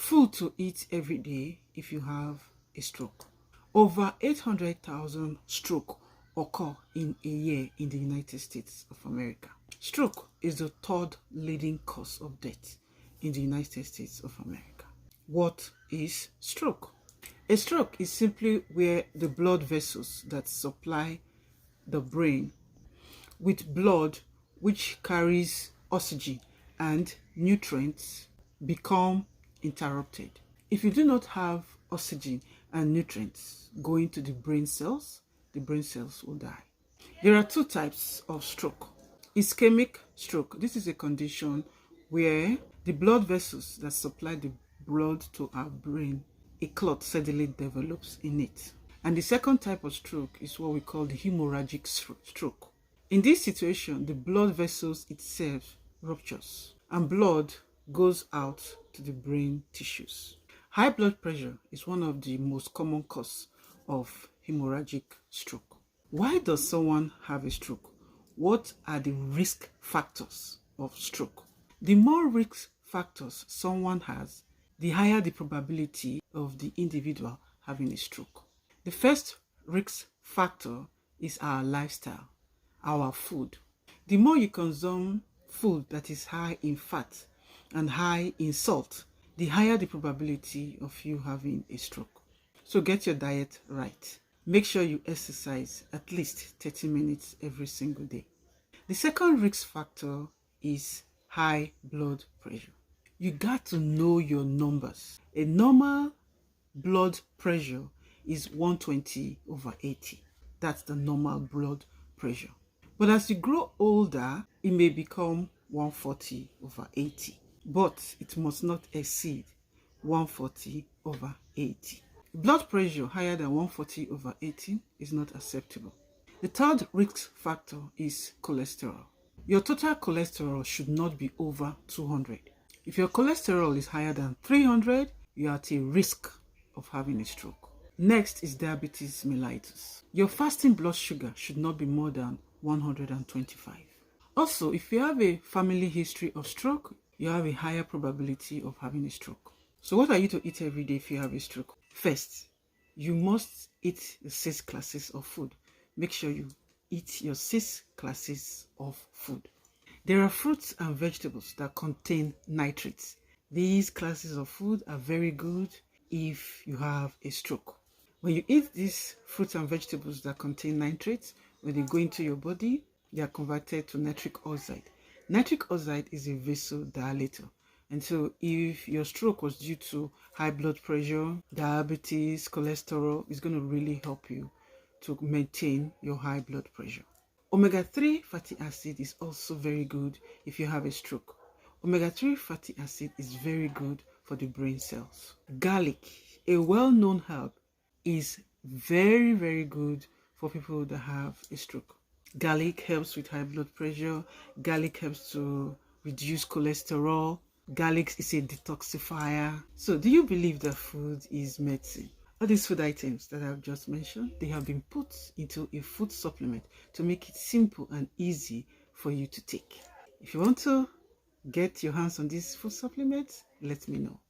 Food to eat every day if you have a stroke. Over 800,000 strokes occur in a year in the United States of America. Stroke is the third leading cause of death in the United States of America. What is stroke? A stroke is simply where the blood vessels that supply the brain with blood which carries oxygen and nutrients become interrupted. If you do not have oxygen and nutrients going to the brain cells will die. There are two types of stroke. Ischemic stroke. This is a condition where the blood vessels that supply the blood to our brain, a clot suddenly develops in it. And the second type of stroke is what we call the hemorrhagic stroke. In this situation, the blood vessels itself ruptures and blood goes out to the brain tissues. High blood pressure is one of the most common causes of hemorrhagic stroke. Why does someone have a stroke? What are the risk factors of stroke? The more risk factors someone has, the higher the probability of the individual having a stroke. The first risk factor is our lifestyle, our food. The more you consume food that is high in fat and high in salt, the higher the probability of you having a stroke. So get your diet right. Make sure you exercise at least 30 minutes every single day. The second risk factor is high blood pressure. You got to know your numbers. A normal blood pressure is 120/80. That's the normal blood pressure. But as you grow older, it may become 140/80. But it must not exceed 140/80. Blood pressure higher than 140/80 is not acceptable. The third risk factor is cholesterol. Your total cholesterol should not be over 200. If your cholesterol is higher than 300, you are at a risk of having a stroke. Next is diabetes mellitus. Your fasting blood sugar should not be more than 125. Also, if you have a family history of stroke, you have a higher probability of having a stroke. So what are you to eat every day if you have a stroke? First, you must eat the 6 classes of food. Make sure you eat your 6 classes of food. There are fruits and vegetables that contain nitrates. These classes of food are very good if you have a stroke. When you eat these fruits and vegetables that contain nitrates, when they go into your body, they are converted to nitric oxide. Nitric oxide is a vasodilator. And so if your stroke was due to high blood pressure, diabetes, cholesterol, it's going to really help you to maintain your high blood pressure. Omega-3 fatty acid is also very good if you have a stroke. Omega-3 fatty acid is very good for the brain cells. Garlic, a well-known herb, is very, very good for people that have a stroke. Garlic helps with high blood pressure. Garlic helps to reduce cholesterol. Garlic is a detoxifier. So do you believe that food is medicine? All these food items that I've just mentioned, they have been put into a food supplement to make it simple and easy for you to take. If you want to get your hands on these food supplements, let me know.